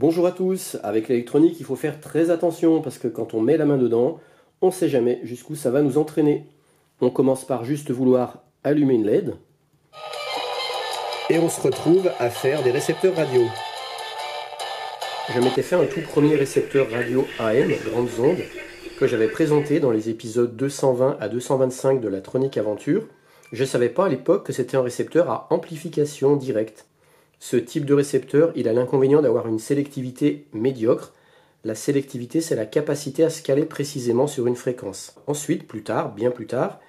Bonjour à tous, avec l'électronique il faut faire très attention parce que quand on met la main dedans, on ne sait jamais jusqu'où ça va nous entraîner. On commence par juste vouloir allumer une LED et on se retrouve à faire des récepteurs radio. Je m'étais fait un tout premier récepteur radio AM, grandes ondes, que j'avais présenté dans les épisodes 220 à 225 de la Tronic Aventure. Je ne savais pas à l'époque que c'était un récepteur à amplification directe. Ce type de récepteur, il a l'inconvénient d'avoir une sélectivité médiocre. La sélectivité, c'est la capacité à se caler précisément sur une fréquence. Ensuite, bien plus tard,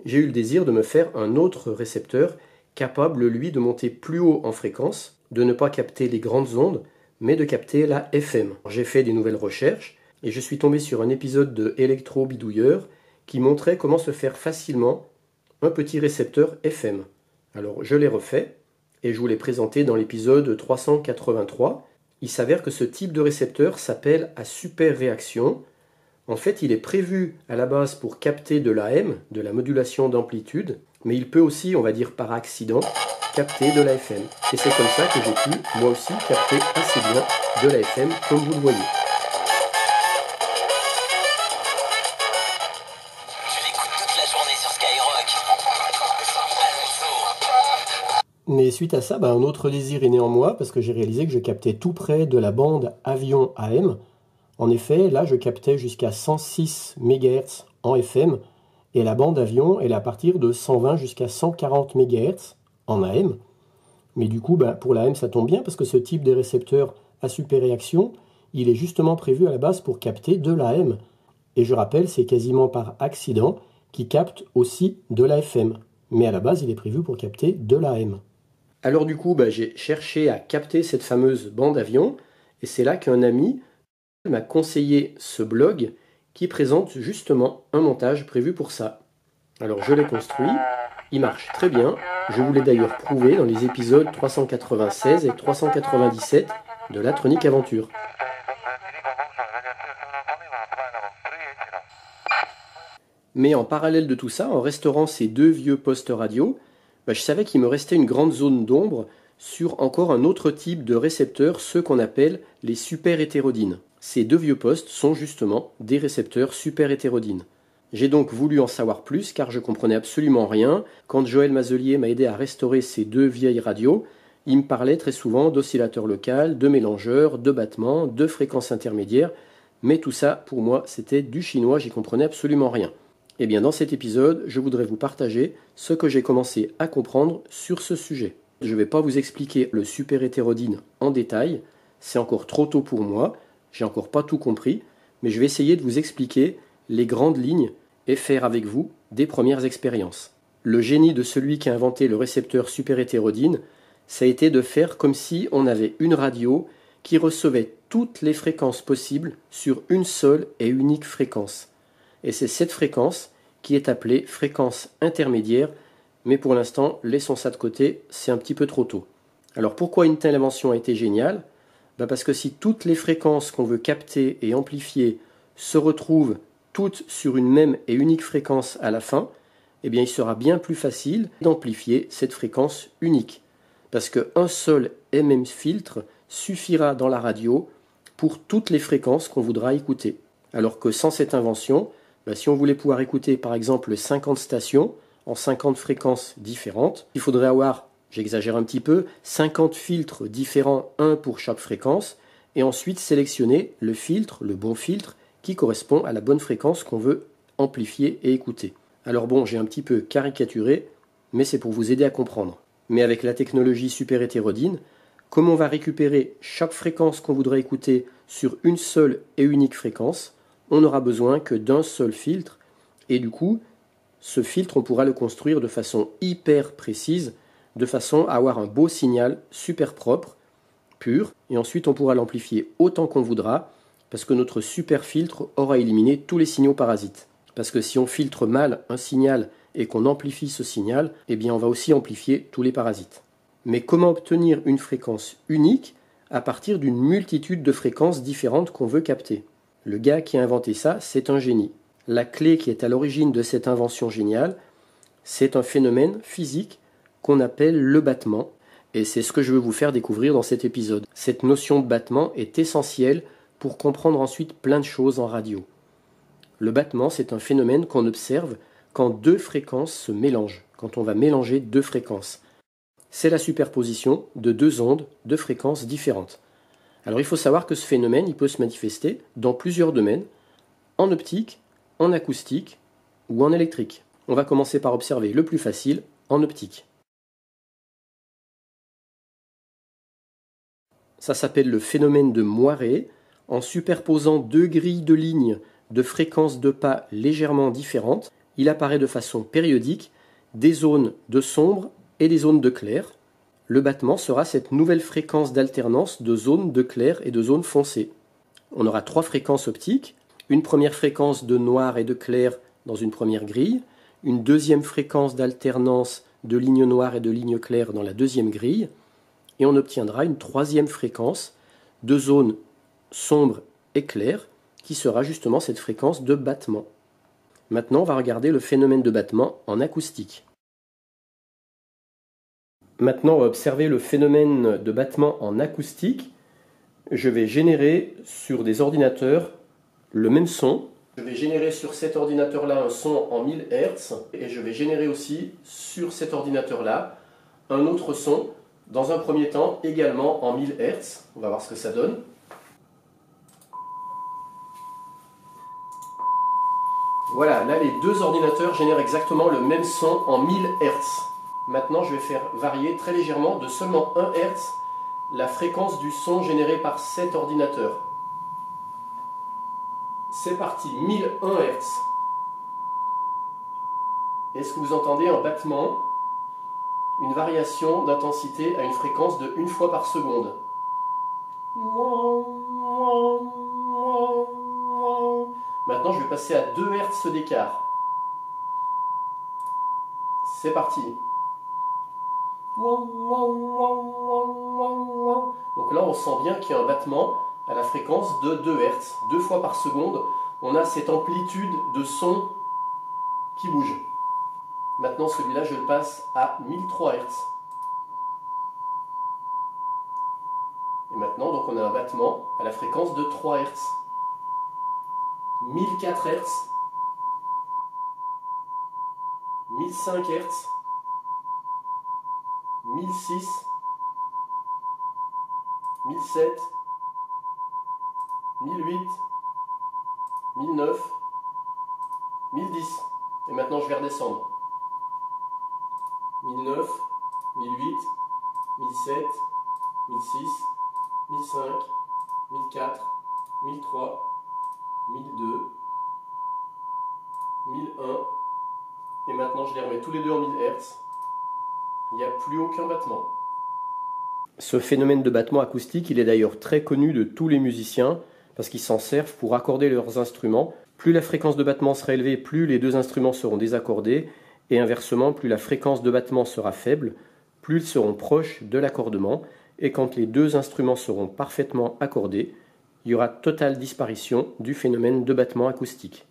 j'ai eu le désir de me faire un autre récepteur capable, lui, de monter plus haut en fréquence, de ne pas capter les grandes ondes, mais de capter la FM. J'ai fait des nouvelles recherches et je suis tombé sur un épisode de Electro Bidouilleur qui montrait comment se faire facilement un petit récepteur FM. Alors je l'ai refait et je vous l'ai présenté dans l'épisode 383. Il s'avère que ce type de récepteur s'appelle à super réaction. En fait, il est prévu à la base pour capter de l'AM, de la modulation d'amplitude, mais il peut aussi, on va dire par accident, capter de la FM. Et c'est comme ça que j'ai pu, moi aussi, capter assez bien de la FM, comme vous le voyez. Mais suite à ça, un autre désir est né en moi parce que j'ai réalisé que je captais tout près de la bande avion AM. En effet, là, je captais jusqu'à 106 MHz en FM et la bande avion, elle est à partir de 120 jusqu'à 140 MHz en AM. Mais du coup, pour l'AM, ça tombe bien parce que ce type de récepteur à super réaction, il est justement prévu à la base pour capter de l'AM. Et je rappelle, c'est quasiment par accident qu'il capte aussi de la FM. Mais à la base, il est prévu pour capter de l'AM. Alors du coup, j'ai cherché à capter cette fameuse bande avion, et c'est là qu'un ami m'a conseillé ce blog qui présente justement un montage prévu pour ça. Alors je l'ai construit, il marche très bien, je vous l'ai d'ailleurs prouvé dans les épisodes 396 et 397 de la Tronic Aventure. Mais en parallèle de tout ça, en restaurant ces deux vieux postes radio, je savais qu'il me restait une grande zone d'ombre sur encore un autre type de récepteurs, ceux qu'on appelle les super hétérodynes. Ces deux vieux postes sont justement des récepteurs super hétérodynes. J'ai donc voulu en savoir plus car je comprenais absolument rien. Quand Joël Mazelier m'a aidé à restaurer ces deux vieilles radios, il me parlait très souvent d'oscillateurs locaux, de mélangeurs, de battements, de fréquences intermédiaires, mais tout ça, pour moi, c'était du chinois, j'y comprenais absolument rien. Eh bien, dans cet épisode, je voudrais vous partager ce que j'ai commencé à comprendre sur ce sujet. Je ne vais pas vous expliquer le super hétérodyne en détail, c'est encore trop tôt pour moi, j'ai encore pas tout compris, mais je vais essayer de vous expliquer les grandes lignes et faire avec vous des premières expériences. Le génie de celui qui a inventé le récepteur super hétérodyne, ça a été de faire comme si on avait une radio qui recevait toutes les fréquences possibles sur une seule et unique fréquence. Et c'est cette fréquence qui est appelée fréquence intermédiaire, mais pour l'instant, laissons ça de côté, c'est un petit peu trop tôt. Alors pourquoi une telle invention a été géniale ? Parce que si toutes les fréquences qu'on veut capter et amplifier se retrouvent toutes sur une même et unique fréquence à la fin, il sera bien plus facile d'amplifier cette fréquence unique. Parce qu'un seul et même filtre suffira dans la radio pour toutes les fréquences qu'on voudra écouter. Alors que sans cette invention, si on voulait pouvoir écouter par exemple 50 stations en 50 fréquences différentes, il faudrait avoir, j'exagère un petit peu, 50 filtres différents, un pour chaque fréquence, et ensuite sélectionner le filtre, le bon filtre, qui correspond à la bonne fréquence qu'on veut amplifier et écouter. Alors j'ai un petit peu caricaturé, mais c'est pour vous aider à comprendre. Mais avec la technologie super hétérodyne, comme on va récupérer chaque fréquence qu'on voudrait écouter sur une seule et unique fréquence, on n'aura besoin que d'un seul filtre, et du coup, ce filtre, on pourra le construire de façon hyper précise, de façon à avoir un beau signal super propre, pur, et ensuite on pourra l'amplifier autant qu'on voudra, parce que notre super filtre aura éliminé tous les signaux parasites. Parce que si on filtre mal un signal et qu'on amplifie ce signal, on va aussi amplifier tous les parasites. Mais comment obtenir une fréquence unique à partir d'une multitude de fréquences différentes qu'on veut capter ? Le gars qui a inventé ça, c'est un génie. La clé qui est à l'origine de cette invention géniale, c'est un phénomène physique qu'on appelle le battement. Et c'est ce que je veux vous faire découvrir dans cet épisode. Cette notion de battement est essentielle pour comprendre ensuite plein de choses en radio. Le battement, c'est un phénomène qu'on observe quand deux fréquences se mélangent, quand on va mélanger deux fréquences. C'est la superposition de deux ondes de fréquences différentes. Alors il faut savoir que ce phénomène, il peut se manifester dans plusieurs domaines, en optique, en acoustique ou en électrique. On va commencer par observer le plus facile, en optique. Ça s'appelle le phénomène de moiré. En superposant deux grilles de lignes de fréquences de pas légèrement différentes, il apparaît de façon périodique des zones de sombre et des zones de clair. Le battement sera cette nouvelle fréquence d'alternance de zones de clair et de zones foncées. On aura trois fréquences optiques, une première fréquence de noir et de clair dans une première grille, une deuxième fréquence d'alternance de lignes noires et de lignes claires dans la deuxième grille, et on obtiendra une troisième fréquence de zones sombres et claires qui sera justement cette fréquence de battement. Maintenant, on va regarder le phénomène de battement en acoustique. Maintenant, on va observer le phénomène de battement en acoustique. Je vais générer sur des ordinateurs le même son. Je vais générer sur cet ordinateur-là un son en 1000 Hz et je vais générer aussi sur cet ordinateur-là un autre son, dans un premier temps également en 1000 Hz. On va voir ce que ça donne. Voilà, là les deux ordinateurs génèrent exactement le même son en 1000 Hz. Maintenant, je vais faire varier très légèrement de seulement 1 Hz la fréquence du son généré par cet ordinateur. C'est parti, 1001 Hz. Est-ce que vous entendez un battement, une variation d'intensité à une fréquence de 1 fois par seconde? Maintenant, je vais passer à 2 Hz d'écart. C'est parti. Donc là, on sent bien qu'il y a un battement à la fréquence de 2 Hz. 2 fois par seconde, on a cette amplitude de son qui bouge. Maintenant, celui-là, je le passe à 1003 Hz. Et maintenant, donc, on a un battement à la fréquence de 3 Hz. 1004 Hz. 1005 Hz. 1006. 1007. 1008. 1009. 1010. Et maintenant, je vais redescendre. 1009, 1008, 1007, 1006, 1005, 1004, 1003, 1002, 1001. Et maintenant, je les remets tous les deux en 1000 Hz. Il n'y a plus aucun battement. Ce phénomène de battement acoustique, il est d'ailleurs très connu de tous les musiciens parce qu'ils s'en servent pour accorder leurs instruments. Plus la fréquence de battement sera élevée, plus les deux instruments seront désaccordés. Et inversement, plus la fréquence de battement sera faible, plus ils seront proches de l'accordement. Et quand les deux instruments seront parfaitement accordés, il y aura totale disparition du phénomène de battement acoustique.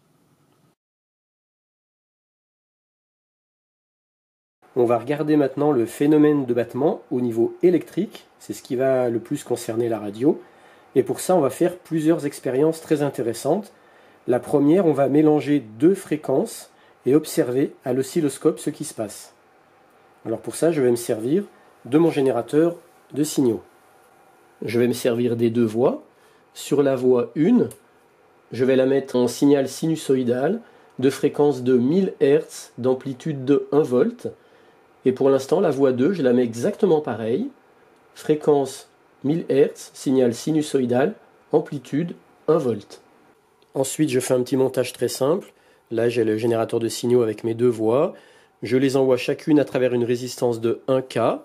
On va regarder maintenant le phénomène de battement au niveau électrique. C'est ce qui va le plus concerner la radio. Et pour ça, on va faire plusieurs expériences très intéressantes. La première, on va mélanger deux fréquences et observer à l'oscilloscope ce qui se passe. Alors pour ça, je vais me servir de mon générateur de signaux. Je vais me servir des deux voix. Sur la voix 1, je vais la mettre en signal sinusoïdal de fréquence de 1000 Hz, d'amplitude de 1 volt. Et pour l'instant, la voix 2, je la mets exactement pareil. Fréquence 1000 Hz, signal sinusoïdal, amplitude 1 volt. Ensuite, je fais un petit montage très simple. Là, j'ai le générateur de signaux avec mes deux voix. Je les envoie chacune à travers une résistance de 1K.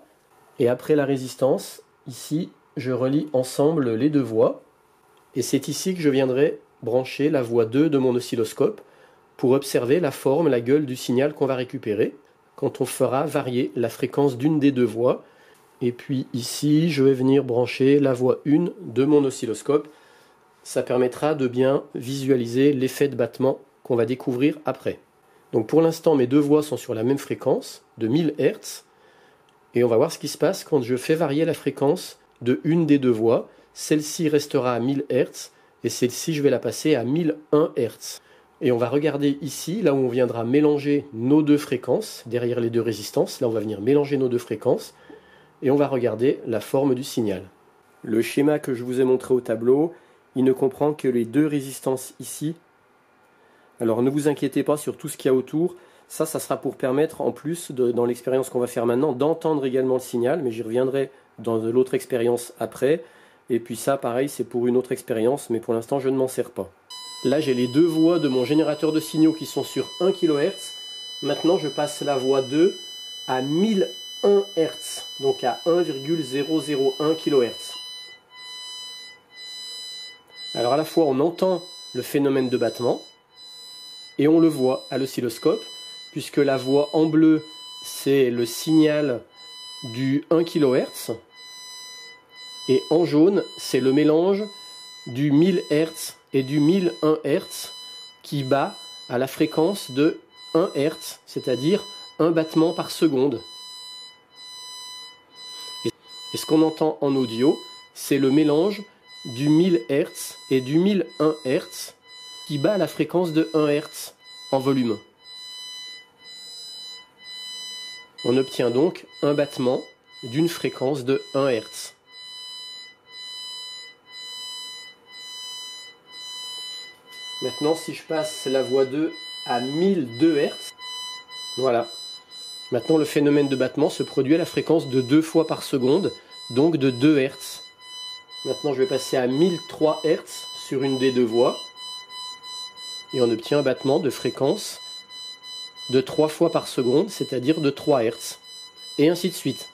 Et après la résistance, ici, je relie ensemble les deux voix. Et c'est ici que je viendrai brancher la voix 2 de mon oscilloscope pour observer la forme, la gueule du signal qu'on va récupérer quand on fera varier la fréquence d'une des deux voix. Et puis ici, je vais venir brancher la voix 1 de mon oscilloscope. Ça permettra de bien visualiser l'effet de battement qu'on va découvrir après. Donc pour l'instant, mes deux voix sont sur la même fréquence, de 1000 Hz. Et on va voir ce qui se passe quand je fais varier la fréquence de une des deux voix. Celle-ci restera à 1000 Hz et celle-ci je vais la passer à 1001 Hz. Et on va regarder ici, là où on viendra mélanger nos deux fréquences, derrière les deux résistances. Là on va venir mélanger nos deux fréquences et on va regarder la forme du signal. Le schéma que je vous ai montré au tableau, il ne comprend que les deux résistances ici. Alors ne vous inquiétez pas sur tout ce qu'il y a autour. Ça sera pour permettre, en plus, dans l'expérience qu'on va faire maintenant, d'entendre également le signal, mais j'y reviendrai dans l'autre expérience après. Et puis ça, pareil, c'est pour une autre expérience, mais pour l'instant, je ne m'en sers pas. Là, j'ai les deux voix de mon générateur de signaux qui sont sur 1 kHz. Maintenant, je passe la voix 2 à 1001 Hz, donc à 1,001 kHz. Alors à la fois, on entend le phénomène de battement, et on le voit à l'oscilloscope, puisque la voix en bleu, c'est le signal du 1 kHz, et en jaune, c'est le mélange du 1000 Hz et du 1001 Hz qui bat à la fréquence de 1 Hz, c'est-à-dire un battement par seconde. Et ce qu'on entend en audio, c'est le mélange du 1000 Hz et du 1001 Hz qui bat à la fréquence de 1 Hz en volume. On obtient donc un battement d'une fréquence de 1 Hz. Maintenant, si je passe la voix 2 à 1002 Hz, voilà. Maintenant, le phénomène de battement se produit à la fréquence de 2 fois par seconde, donc de 2 Hz. Maintenant, je vais passer à 1003 Hz sur une des deux voix, et on obtient un battement de fréquence de 3 fois par seconde, c'est-à-dire de 3 Hz, et ainsi de suite.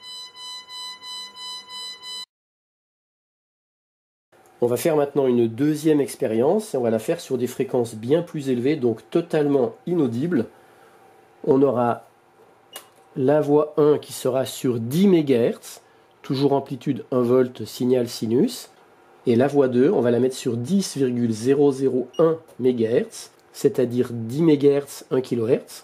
On va faire maintenant une deuxième expérience, et on va la faire sur des fréquences bien plus élevées, donc totalement inaudibles. On aura la voix 1 qui sera sur 10 MHz, toujours amplitude 1 volt, signal sinus, et la voix 2, on va la mettre sur 10,001 MHz, c'est-à-dire 10 MHz, 1 kHz,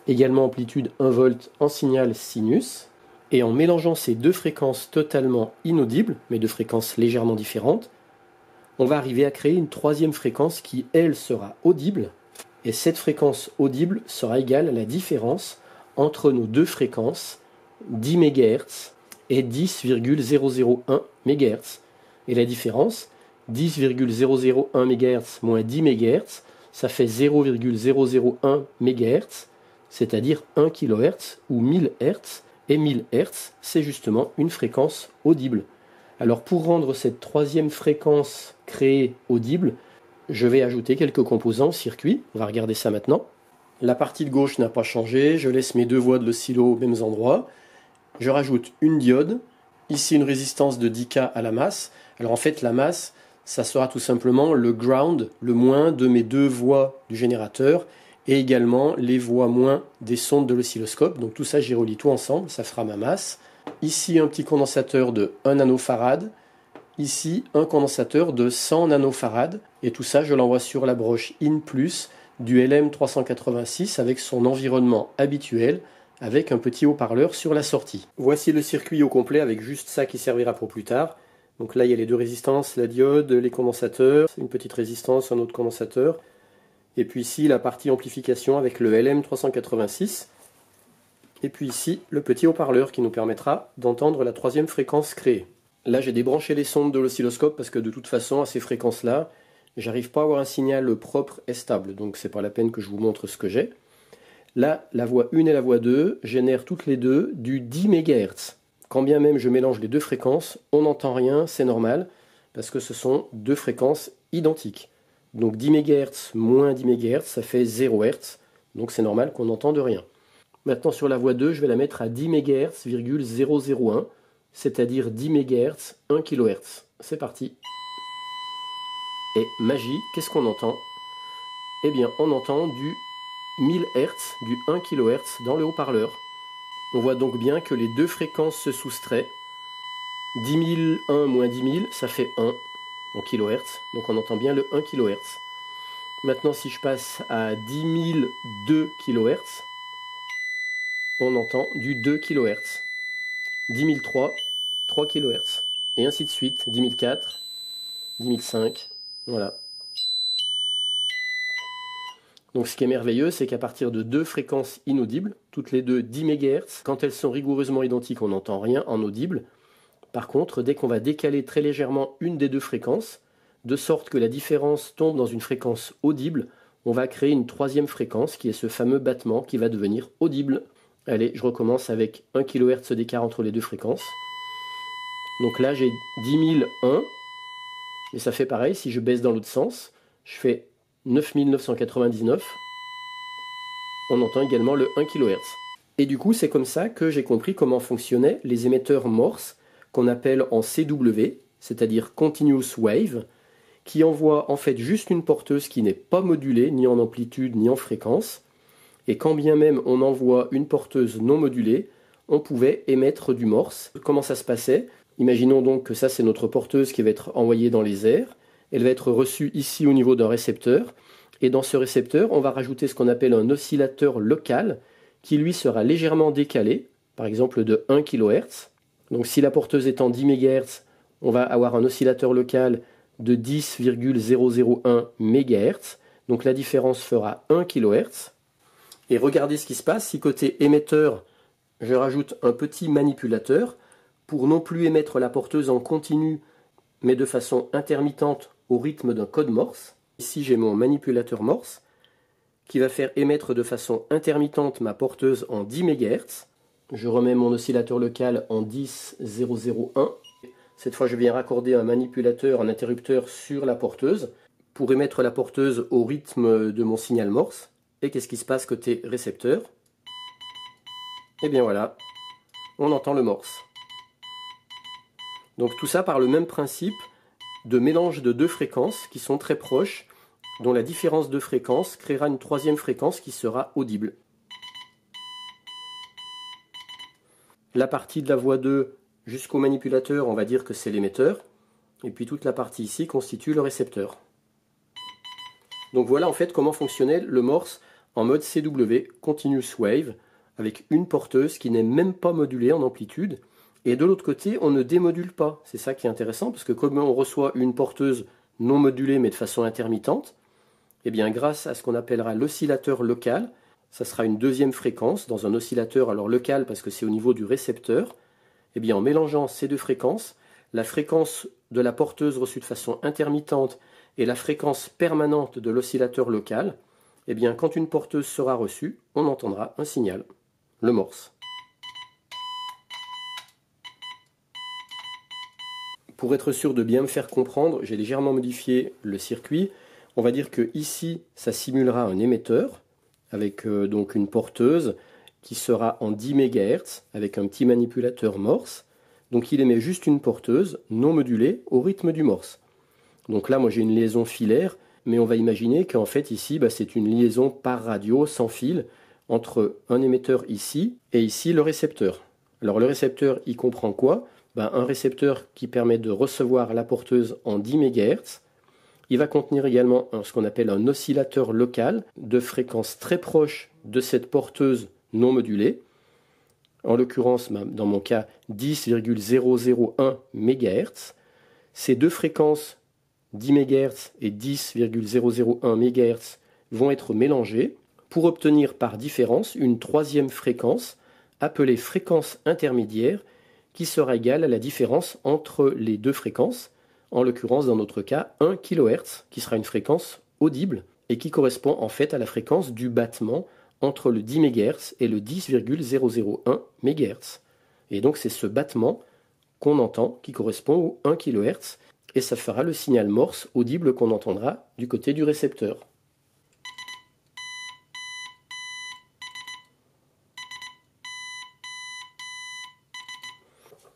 également amplitude 1 volt en signal sinus, et en mélangeant ces deux fréquences totalement inaudibles, mais de fréquences légèrement différentes, on va arriver à créer une troisième fréquence qui, elle, sera audible, et cette fréquence audible sera égale à la différence entre nos deux fréquences, 10 MHz et 10,001 MHz. Et la différence, 10,001 MHz moins 10 MHz, ça fait 0,001 MHz, c'est-à-dire 1 kHz ou 1000 Hz, et 1000 Hz, c'est justement une fréquence audible. Alors pour rendre cette troisième fréquence créée audible, je vais ajouter quelques composants au circuit. On va regarder ça maintenant. La partie de gauche n'a pas changé, je laisse mes deux voies de l'oscillo aux mêmes endroits. Je rajoute une diode, ici une résistance de 10K à la masse. Alors en fait la masse, ça sera tout simplement le ground, le moins de mes deux voies du générateur, et également les voies moins des sondes de l'oscilloscope. Donc tout ça, j'y relie tout ensemble, ça fera ma masse. Ici, un petit condensateur de 1 nanofarad. Ici, un condensateur de 100 nanofarad. Et tout ça, je l'envoie sur la broche IN+, du LM386 avec son environnement habituel, avec un petit haut-parleur sur la sortie. Voici le circuit au complet avec juste ça qui servira pour plus tard. Donc là, il y a les deux résistances, la diode, les condensateurs, une petite résistance, un autre condensateur. Et puis ici, la partie amplification avec le LM386. Et puis ici, le petit haut-parleur qui nous permettra d'entendre la troisième fréquence créée. Là, j'ai débranché les sondes de l'oscilloscope parce que de toute façon, à ces fréquences-là, j'arrive pas à avoir un signal propre et stable. Donc c'est pas la peine que je vous montre ce que j'ai. Là, la voix 1 et la voix 2 génèrent toutes les deux du 10 MHz. Quand bien même je mélange les deux fréquences, on n'entend rien, c'est normal, parce que ce sont deux fréquences identiques. Donc 10 MHz moins 10 MHz, ça fait 0 Hz, donc c'est normal qu'on n'entende rien. Maintenant sur la voie 2, je vais la mettre à 10 MHz,001, c'est-à-dire 10 MHz, 1 kHz. C'est parti. Et magie, qu'est-ce qu'on entend? Eh bien, on entend du 1000 Hz, du 1 kHz dans le haut-parleur. On voit donc bien que les deux fréquences se soustraient. 10 001 moins 10 000, ça fait 1 en kHz, donc on entend bien le 1 kHz. Maintenant, si je passe à 10 002 kHz, on entend du 2 kHz. 10 003, 3 kHz. Et ainsi de suite, 10 004, 10 005, voilà. Donc ce qui est merveilleux, c'est qu'à partir de deux fréquences inaudibles, toutes les deux 10 MHz, quand elles sont rigoureusement identiques, on n'entend rien en audible. Par contre, dès qu'on va décaler très légèrement une des deux fréquences, de sorte que la différence tombe dans une fréquence audible, on va créer une troisième fréquence qui est ce fameux battement qui va devenir audible. Allez, je recommence avec 1 kHz d'écart entre les deux fréquences. Donc là, j'ai 10 001, mais ça fait pareil, si je baisse dans l'autre sens, je fais 9 999, on entend également le 1 kHz. Et du coup, c'est comme ça que j'ai compris comment fonctionnaient les émetteurs Morse, qu'on appelle en CW, c'est-à-dire Continuous Wave, qui envoie en fait juste une porteuse qui n'est pas modulée, ni en amplitude, ni en fréquence. Et quand bien même on envoie une porteuse non modulée, on pouvait émettre du Morse. Comment ça se passait? Imaginons donc que ça c'est notre porteuse qui va être envoyée dans les airs. Elle va être reçue ici au niveau d'un récepteur. Et dans ce récepteur, on va rajouter ce qu'on appelle un oscillateur local, qui lui sera légèrement décalé, par exemple de 1 kHz. Donc si la porteuse est en 10 MHz, on va avoir un oscillateur local de 10,001 MHz. Donc la différence fera 1 kHz. Et regardez ce qui se passe, si côté émetteur, je rajoute un petit manipulateur pour non plus émettre la porteuse en continu, mais de façon intermittente au rythme d'un code Morse. Ici j'ai mon manipulateur Morse qui va faire émettre de façon intermittente ma porteuse en 10 MHz. Je remets mon oscillateur local en 10,001. Cette fois je viens raccorder un manipulateur, un interrupteur sur la porteuse pour émettre la porteuse au rythme de mon signal Morse. Et qu'est-ce qui se passe côté récepteur? Et bien voilà, on entend le Morse. Donc tout ça par le même principe de mélange de deux fréquences qui sont très proches, dont la différence de fréquence créera une troisième fréquence qui sera audible. La partie de la voie 2 jusqu'au manipulateur, on va dire que c'est l'émetteur, et puis toute la partie ici constitue le récepteur. Donc voilà en fait comment fonctionnait le Morse en mode CW, Continuous Wave, avec une porteuse qui n'est même pas modulée en amplitude. Et de l'autre côté, on ne démodule pas. C'est ça qui est intéressant, parce que comme on reçoit une porteuse non modulée, mais de façon intermittente, eh bien grâce à ce qu'on appellera l'oscillateur local, ça sera une deuxième fréquence dans un oscillateur, alors local parce que c'est au niveau du récepteur, eh bien en mélangeant ces deux fréquences, la fréquence de la porteuse reçue de façon intermittente et la fréquence permanente de l'oscillateur local, eh bien quand une porteuse sera reçue, on entendra un signal, le Morse. Pour être sûr de bien me faire comprendre, j'ai légèrement modifié le circuit. On va dire que ici, ça simulera un émetteur avec donc une porteuse qui sera en 10 MHz avec un petit manipulateur Morse. Donc il émet juste une porteuse non modulée au rythme du Morse. Donc là, moi j'ai une liaison filaire, mais on va imaginer qu'en fait ici, c'est une liaison par radio sans fil entre un émetteur ici et ici le récepteur. Alors le récepteur, il comprend quoi? Un récepteur qui permet de recevoir la porteuse en 10 MHz. Il va contenir également ce qu'on appelle un oscillateur local de fréquence très proche de cette porteuse non modulée. En l'occurrence, dans mon cas, 10,001 MHz. Ces deux fréquences, 10 MHz et 10,001 MHz, vont être mélangées pour obtenir par différence une troisième fréquence appelée fréquence intermédiaire qui sera égale à la différence entre les deux fréquences, en l'occurrence dans notre cas 1 kHz, qui sera une fréquence audible et qui correspond en fait à la fréquence du battement entre le 10 MHz et le 10,001 MHz. Et donc c'est ce battement qu'on entend qui correspond au 1 kHz et ça fera le signal Morse audible qu'on entendra du côté du récepteur.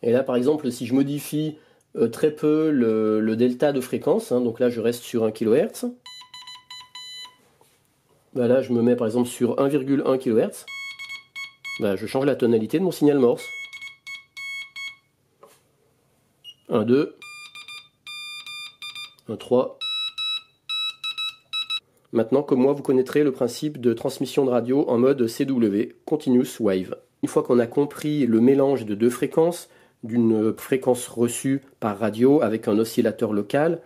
Et là, par exemple, si je modifie très peu le delta de fréquence, donc là je reste sur 1 kHz, là je me mets par exemple sur 1,1 kHz, je change la tonalité de mon signal Morse. 1, 2, 1, 3. Maintenant, comme moi, vous connaîtrez le principe de transmission de radio en mode CW, Continuous Wave. Une fois qu'on a compris le mélange de deux fréquences, d'une fréquence reçue par radio avec un oscillateur local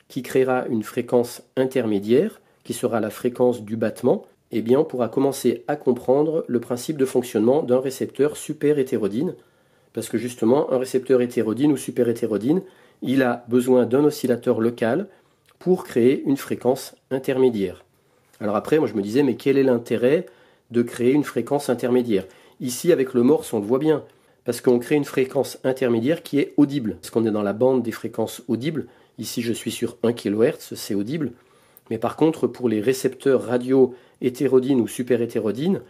qui créera une fréquence intermédiaire, qui sera la fréquence du battement, eh bien on pourra commencer à comprendre le principe de fonctionnement d'un récepteur super-hétérodyne, parce que justement, un récepteur hétérodyne ou super-hétérodyne, il a besoin d'un oscillateur local pour créer une fréquence intermédiaire. Alors après, moi je me disais, mais quel est l'intérêt de créer une fréquence intermédiaire? Ici, avec le morse, on le voit bien, parce qu'on crée une fréquence intermédiaire qui est audible, parce qu'on est dans la bande des fréquences audibles. Ici, je suis sur 1 kHz, c'est audible. Mais par contre, pour les récepteurs radio hétérodynes ou super-hétérodynes,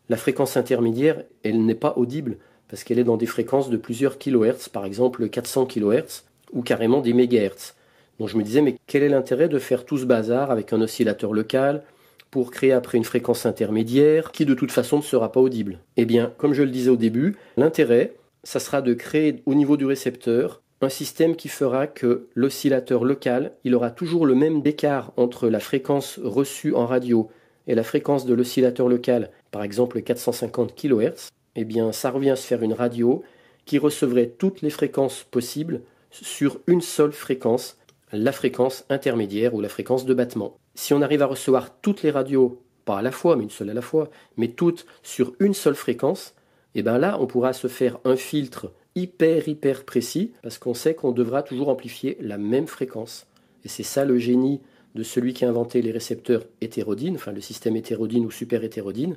la fréquence intermédiaire, elle n'est pas audible, parce qu'elle est dans des fréquences de plusieurs kHz, par exemple 400 kHz, ou carrément des mégahertz. Donc je me disais, mais quel est l'intérêt de faire tout ce bazar avec un oscillateur local pour créer après une fréquence intermédiaire qui de toute façon ne sera pas audible? Eh bien, comme je le disais au début, l'intérêt, ça sera de créer au niveau du récepteur un système qui fera que l'oscillateur local, il aura toujours le même écart entre la fréquence reçue en radio et la fréquence de l'oscillateur local, par exemple 450 kHz. Eh bien, ça revient à se faire une radio qui recevrait toutes les fréquences possibles sur une seule fréquence, la fréquence intermédiaire ou la fréquence de battement. Si on arrive à recevoir toutes les radios, pas à la fois, mais une seule à la fois, mais toutes sur une seule fréquence, et bien là, on pourra se faire un filtre hyper précis, parce qu'on sait qu'on devra toujours amplifier la même fréquence. Et c'est ça le génie de celui qui a inventé les récepteurs hétérodynes, enfin le système hétérodyne ou super-hétérodyne,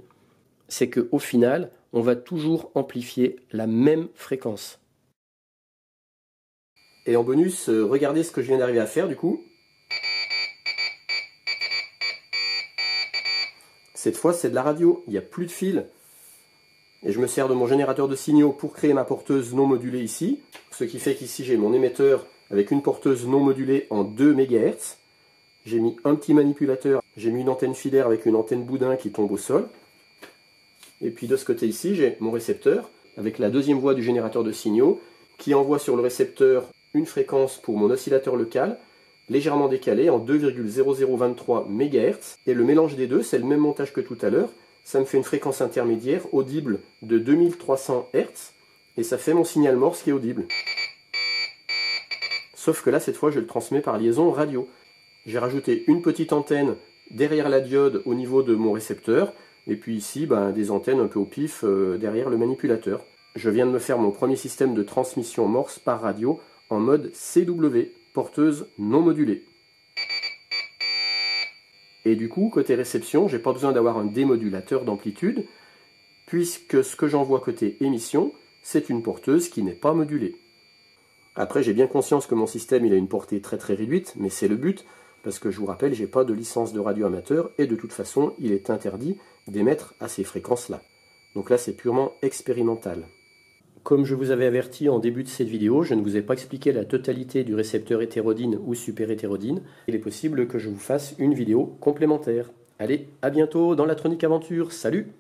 c'est qu'au final, on va toujours amplifier la même fréquence. Et en bonus, regardez ce que je viens d'arriver à faire du coup. Cette fois, c'est de la radio, il n'y a plus de fil. Et je me sers de mon générateur de signaux pour créer ma porteuse non modulée ici. Ce qui fait qu'ici, j'ai mon émetteur avec une porteuse non modulée en 2 MHz. J'ai mis un petit manipulateur, j'ai mis une antenne filaire avec une antenne boudin qui tombe au sol. Et puis de ce côté ici, j'ai mon récepteur avec la deuxième voie du générateur de signaux qui envoie sur le récepteur une fréquence pour mon oscillateur local, légèrement décalée en 2,0023 MHz. Et le mélange des deux, c'est le même montage que tout à l'heure. Ça me fait une fréquence intermédiaire audible de 2300 Hz. Et ça fait mon signal morse qui est audible. Sauf que là, cette fois, je le transmets par liaison radio. J'ai rajouté une petite antenne derrière la diode au niveau de mon récepteur. Et puis ici, des antennes un peu au pif derrière le manipulateur. Je viens de me faire mon premier système de transmission morse par radio en mode CW, porteuse non modulée. Et du coup, côté réception, j'ai pas besoin d'avoir un démodulateur d'amplitude, puisque ce que j'envoie côté émission, c'est une porteuse qui n'est pas modulée. Après, j'ai bien conscience que mon système il a une portée très réduite, mais c'est le but, parce que je vous rappelle, j'ai pas de licence de radio amateur, et de toute façon, il est interdit d'émettre à ces fréquences-là. Donc là, c'est purement expérimental. Comme je vous avais averti en début de cette vidéo, je ne vous ai pas expliqué la totalité du récepteur hétérodyne ou super-hétérodyne. Il est possible que je vous fasse une vidéo complémentaire. Allez, à bientôt dans la Tronic Aventure, salut!